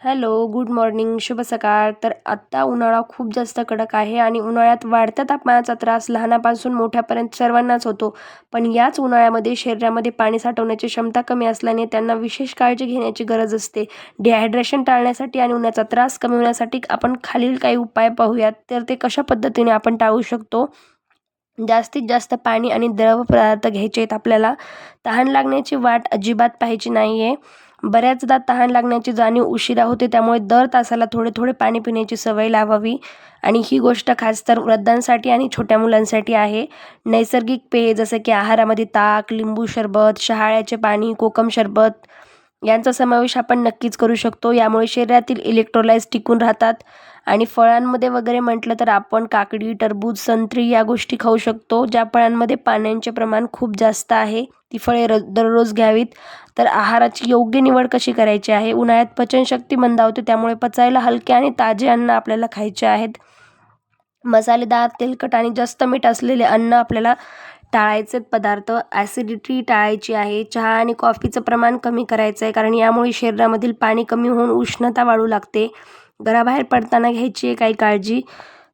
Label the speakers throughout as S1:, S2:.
S1: Hello, good morning, शुभ सकाळ. तर आत्ता उन्हाळा खूप जास्त कडक आहे आणि उन्हाळ्यात वाढत्या तापमानाचा त्रास लहानापासून मोठ्यापर्यंत सर्वांनाच होतो. पण याच उन्हाळ्यामध्ये शरीरामध्ये पाणी साठवण्याची क्षमता कमी असल्याने त्यांना विशेष काळजी घेण्याची गरज असते. डिहायड्रेशन टाळण्यासाठी आणि उन्हाचा त्रास कमी होण्यासाठी आपण खालील काही उपाय पाहूयात. तर ते कशा पद्धतीने आपण टाळू शकतो. जास्तीत जास्त पाणी आणि द्रव पदार्थ घ्यायचे आहेत आपल्याला. तहान लागण्याची वाट अजिबात पाहायची नाही आहे. बऱ्याचदा तहान लागण्याची जाणीव उशिरा होते, त्यामुळे दर तासाला थोडे थोडे पाणी पिण्याची सवय लावावी. आणि ही गोष्ट खास तर वृद्धांसाठी आणि छोट्या मुलांसाठी आहे. नैसर्गिक पेय जसं की आहारामध्ये ताक, लिंबू सरबत, शहाळ्याचे पाणी, कोकम सरबत यांचा समावेश आपण नक्कीच करू शकतो. यामुळे शरीरातील इलेक्ट्रोलाइट्स टिकून राहतात. आणि फळांमध्ये वगैरे म्हटलं तर आपण काकडी, टरबूज, संत्री या गोष्टी खाऊ शकतो, ज्या फळांमध्ये पाण्याचे प्रमाण खूप जास्त आहे. ती फळे दररोज घ्यावीत. तर आहाराची योग्य निवड कशी करायची आहे. उन्हाळ्यात पचनशक्ती मंदावते, त्यामुळे पचायला हलके आणि ताजे अन्न आपल्याला खायचे आहेत. मसालेदार, तेलकट आणि जास्त मीठ असलेले अन्न आपल्याला टाळायचे पदार्थ. ॲसिडिटी टाळायची आहे. चहा आणि कॉफीचं प्रमाण कमी करायचं आहे, कारण यामुळे शरीरामधील पाणी कमी होऊन उष्णता वाढू लागते. घराबाहेर पडताना घ्यायची आहे काही काळजी.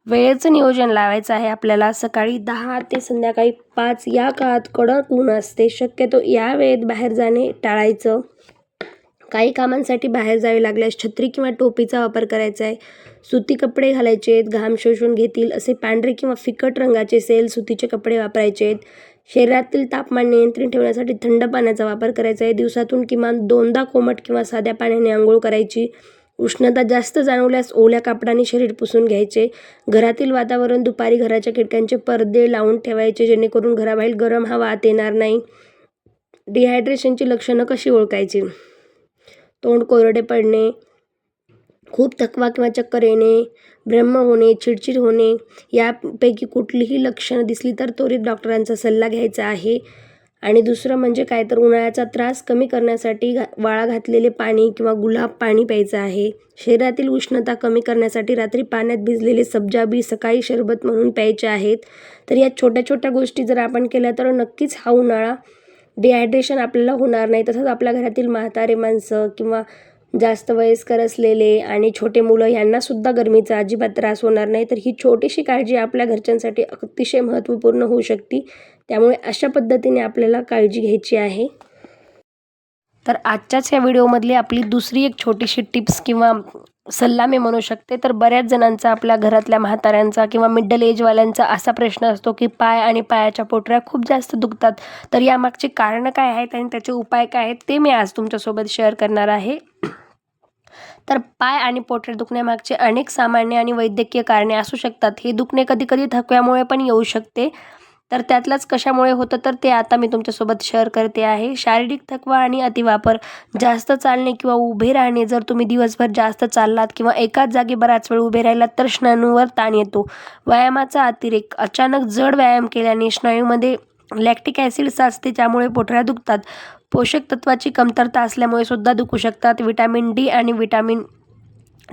S1: वेळेचं नियोजन लावायचं आहे आपल्याला. सकाळी 10 ते संध्याकाळी 5 या काळात कडक ऊन असते. शक्यतो या वेळेत बाहेर जाणे टाळायचं. काही कामांसाठी बाहेर जावे लागल्यास छत्री किंवा टोपीचा वापर करायचा आहे. सुती कपडे घालायचे आहेत, घाम शोषून घेतील असे पांढरे किंवा फिकट रंगाचे सुतीचे कपडे वापरायचे आहेत. शरीरातील तापमान नियंत्रित ठेवण्यासाठी थंड पाण्याचा वापर करायचा आहे. दिवसातून किमान 2दा कोमट किंवा साध्या पाण्याने आंघोळ करायची. उष्णता जास्त जाणवल्यास ओल्या कापडाने शरीर पुसून घ्यायचे. घरातील वातावरण दुपारी घराच्या खिडक्यांचे पडदे लावून ठेवायचे, जेणेकरून घराबाहेर गरम हवा आत येणार नाही. डिहायड्रेशनची लक्षणं कशी ओळखायची. तोंड कोरडे पडणे, खूप थकवा किंवा चक्कर येणे, ब्रह्म होणे, चिडचिड होणे यापैकी कुठलीही लक्षणं दिसली तर त्वरित डॉक्टरांचा सल्ला घ्यायचा आहे. आणि दुसरं म्हणजे काय तर उन्हाळ्याचा त्रास कमी करण्यासाठी वाळा घातलेले पाणी किंवा गुलाब पाणी प्यायचं आहे. शरीरातील उष्णता कमी करण्यासाठी रात्री पाण्यात भिजलेले सब्जा बी सकाळी शरबत म्हणून प्यायचे आहेत. तर या छोट्या छोट्या गोष्टी जर आपण केल्या तर नक्कीच हा उन्हाळा डिहायड्रेशन आपल्याला होणार नाही. तसंच आपल्या घरातील म्हातारे माणसं किंवा जास्त वयस्कर असलेले आणि छोटे मुलं यांनासुद्धा गरमीचा अजिबात त्रास होणार नाही. तर ही छोटीशी काळजी आपल्या घरच्यांसाठी अतिशय महत्त्वपूर्ण होऊ शकते. त्यामुळे अशा पद्धतीने आपल्याला काळजी घ्यायची आहे. तर आजच्याच या व्हिडिओमधली आपली दुसरी एक छोटीशी टिप्स किंवा सल्ला मी म्हणू शकते. तर बऱ्याच जणांचा, आपल्या घरातल्या म्हाताऱ्यांचा किंवा मिडल एजवाल्यांचा असा प्रश्न असतो की पाय आणि पायाच्या पोटऱ्या खूप जास्त दुखतात. तर यामागची कारणं काय आहेत आणि त्याचे उपाय काय आहेत ते मी आज तुमच्यासोबत शेअर करणार आहे. तर पाय आणि पोटऱ्या दुखण्यामागचे अनेक सामान्य आणि वैद्यकीय कारणे असू शकतात. हे दुखणे कधीकधी थकव्यामुळे पण येऊ शकते. तर त्यातलंच कशामुळे होतं तर ते आता मी तुमच्यासोबत शेअर करते आहे. शारीरिक थकवा आणि अतिवापर. जास्त चालणे किंवा उभे राहणे. जर तुम्ही दिवसभर जास्त चाललात किंवा एकाच जागी बराच वेळ उभे राहिलात तर स्नायूंवर ताण येतो. व्यायामाचा अतिरेक. अचानक जड व्यायाम केल्याने स्नायूमध्ये लॅक्टिक ॲसिड साचते, त्यामुळे पोटऱ्या दुखतात. पोषक तत्वाची कमतरता असल्यामुळे सुद्धा दुखू शकतात. व्हिटॅमिन डी आणि व्हिटॅमिन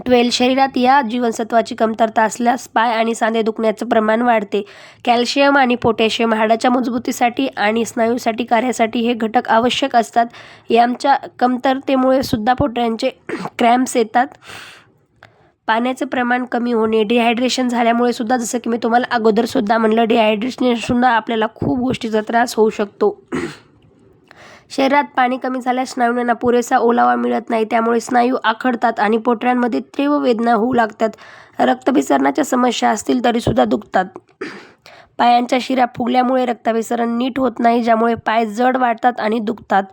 S1: 12 शरीरात या जीवनसत्वाची कमतरता असल्यास पाय आणि सांधे दुखण्याचं प्रमाण वाढते. कॅल्शियम आणि पोटॅशियम हाडाच्या मजबूतीसाठी आणि स्नायूसाठी कार्यासाठी हे घटक आवश्यक असतात. यांच्या कमतरतेमुळे सुद्धा पोटऱ्यांचे क्रॅम्प्स येतात. पाण्याचं प्रमाण कमी होणे. डिहायड्रेशन झाल्यामुळे सुद्धा, जसं की मी तुम्हाला अगोदरसुद्धा म्हणलं, डिहायड्रेशनसुद्धा आपल्याला खूप गोष्टीचा त्रास होऊ शकतो. शरीरात पाणी कमी झाल्यास स्नायूंना पुरेसा ओलावा मिळत नाही, त्यामुळे स्नायू आखडतात आणि पोटऱ्यांमध्ये तीव्र वेदना होऊ लागतात. रक्ताभिसरणाच्या समस्या असतील तरीसुद्धा दुखतात. पायांच्या शिरा फुगल्यामुळे रक्ताभिसरण नीट होत नाही, ज्यामुळे पाय जड वाटतात आणि दुखतात.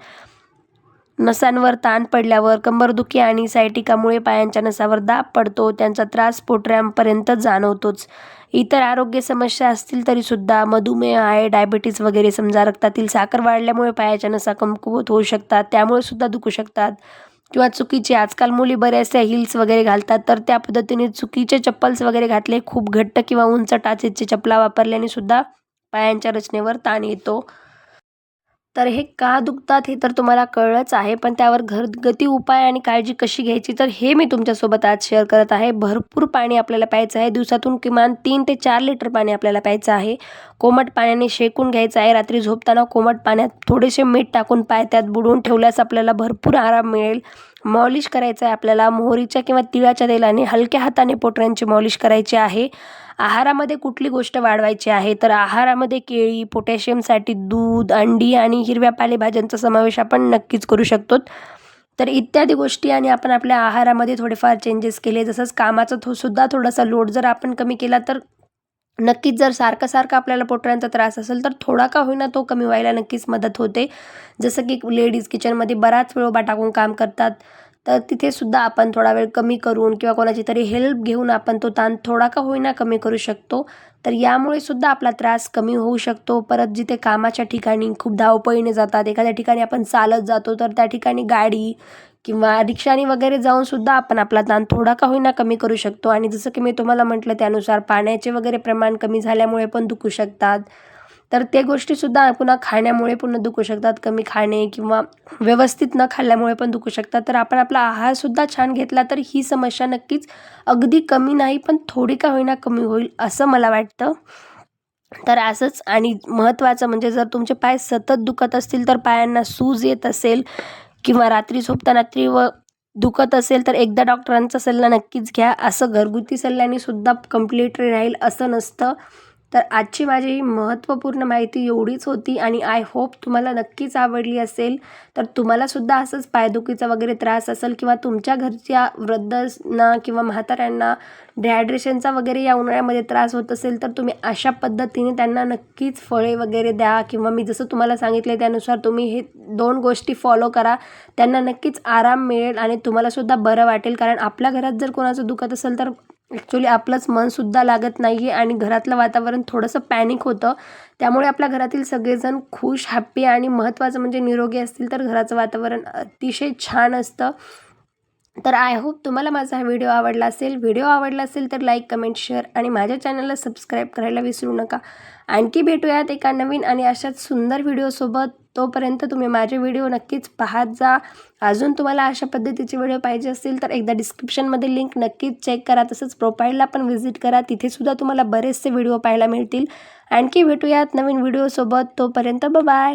S1: नसांवर ताण पडल्यावर कंबरदुखी आणि सायटिकामुळे पायांच्या नसावर दाब पडतो, त्यांचा त्रास पोटऱ्यांपर्यंत जाणवतोच. इतर आरोग्य समस्या असतील तरीसुद्धा, मधुमेह आहे, डायबिटीज वगैरे, समजा रक्तातील साखर वाढल्यामुळे पायाच्या नसा कमकुवत होऊ शकतात, त्यामुळे सुद्धा दुखू शकतात. किंवा चुकीचे, आजकाल मुली बऱ्याचशा हिल्स वगैरे घालतात, तर त्या पद्धतीने चुकीचे चप्पल्स वगैरे घातले, खूप घट्ट किंवा उंच टाचेचे चपला वापरल्याने सुद्धा पायांच्या रचनेवर ताण येतो. तर हे का दुखतात हे तर तुम्हाला कळलंच आहे, पण त्यावर घरगुती उपाय आणि काळजी कशी घ्यायची तर हे मी तुमच्यासोबत आज शेअर करत आहे. भरपूर पाणी आपल्याला प्यायचं आहे. दिवसातून किमान 3 ते 4 लिटर पाणी आपल्याला प्यायचं आहे. कोमट पाण्याने शेकून घ्यायचं आहे. रात्री झोपताना कोमट पाण्यात थोडेसे मीठ टाकून पाय त्यात बुडवून ठेवल्यास आपल्याला भरपूर आराम मिळेल. मॉलिश करायचं आहे आपल्याला. मोहरीच्या किंवा तिळाच्या तेलाने हलक्या हाताने पोटऱ्यांची मॉलिश करायची आहे. आहारामध्ये कुठली गोष्ट वाढवायची आहे, तर आहारामध्ये केळी, पोटॅशियमसाठी दूध, अंडी आणि हिरव्या पालेभाज्यांचा समावेश आपण नक्कीच करू शकतो. तर इत्यादी गोष्टी आणि आपण आपल्या आहारामध्ये थोडेफार चेंजेस केले, जसंच कामाचा सुद्धा थोडासा लोड जर आपण कमी केला, तर नक्कीच जर सारखं आपल्याला पोटऱ्यांचा त्रास असेल तर थोडा का होईना तो कमी व्हायला नक्कीच मदत होते. जसं की लेडीज किचनमध्ये बराच वेळ उभा टाकून काम करतात, तर तिथे सुद्धा आपण थोडा वेळ कमी करून किंवा कोणाची तरी हेल्प घेऊन आपण तो ताण थोडा का होईना कमी करू शकतो. तर यामुळे सुद्धा आपला त्रास कमी होऊ शकतो. परत जिथे कामाच्या ठिकाणी खूप धावपळीने जातात, एखाद्या ठिकाणी आपण चालत जातो, तर त्या ठिकाणी गाडी किंवा रिक्षाने वगैरे जाऊन सुद्धा आपण आपला ताण थोडा का होईना कमी करू शकतो. आणि जसं की मी तुम्हाला म्हटलं त्यानुसार पाण्याचे वगैरे प्रमाण कमी झाल्यामुळे पण दुखू शकतात. तर ते गोष्टीसुद्धा पुन्हा खाण्यामुळे पुन्हा दुखू शकतात. कमी खाणे किंवा व्यवस्थित न खाल्ल्यामुळे पण दुखू शकतात. तर आपण आपला आहारसुद्धा छान घेतला तर ही समस्या नक्कीच अगदी कमी नाही, पण थोडी का होईना कमी होईल असं मला वाटतं. तर असंच आणि महत्त्वाचं म्हणजे जर तुमचे पाय सतत दुखत असतील, तर पायांना सूज येत असेल किंवा रात्री झोपताना तीव्र दुखत असेल, तर एकदा डॉक्टरांचा सल्ला नक्कीच घ्या. असं घरगुती सल्ल्याने सुद्धा कंप्लीटली राहील असं नसतं. तर आजची माझी महत्त्वपूर्ण माहिती एवढीच होती आणि आय होप तुम्हाला नक्कीच आवडली असेल. तर तुम्हालासुद्धा असंच पायदुखीचा वगैरे त्रास असेल किंवा तुमच्या घरच्या वृद्धांना किंवा म्हाताऱ्यांना डिहायड्रेशनचा वगैरे या उन्हाळ्यामध्ये त्रास होत असेल, तर तुम्ही अशा पद्धतीने त्यांना नक्कीच फळे वगैरे द्या किंवा मी जसं तुम्हाला सांगितले त्यानुसार तुम्ही हे 2 गोष्टी फॉलो करा. त्यांना नक्कीच आराम मिळेल आणि तुम्हालासुद्धा बरं वाटेल. कारण आपल्या घरात जर कोणाचं दुखत असेल, तर ॲक्च्युली आपलंच मनसुद्धा लागत नाही आहे आणि घरातलं वातावरण थोडंसं पॅनिक होतं. त्यामुळे आपल्या घरातील सगळेजण खुश, हॅप्पी आणि महत्त्वाचं म्हणजे निरोगी असतील, तर घराचं वातावरण अतिशय छान असतं. तर आय होप तुम्हाला माझा हा व्हिडिओ आवडला असेल. व्हिडिओ आवडला असेल तर लाईक, कमेंट, शेअर आणि माझ्या चॅनलला सबस्क्राईब करायला विसरू नका. आणखी भेटूयात एका नवीन आणि अशाच सुंदर व्हिडिओसोबत. तोपर्यंत तुम्ही माझे व्हिडिओ नक्कीच पाहत जा. अजून तुम्हाला अशा पद्धतीचे व्हिडिओ पाहिजे असतील तर एकदा डिस्क्रिप्शनमध्ये लिंक नक्कीच चेक करा. तसंच प्रोफाईलला पण व्हिजिट करा. तिथेसुद्धा तुम्हाला बरेचसे व्हिडिओ पाहायला मिळतील. आणखी भेटूयात नवीन व्हिडिओसोबत. तोपर्यंत बाय.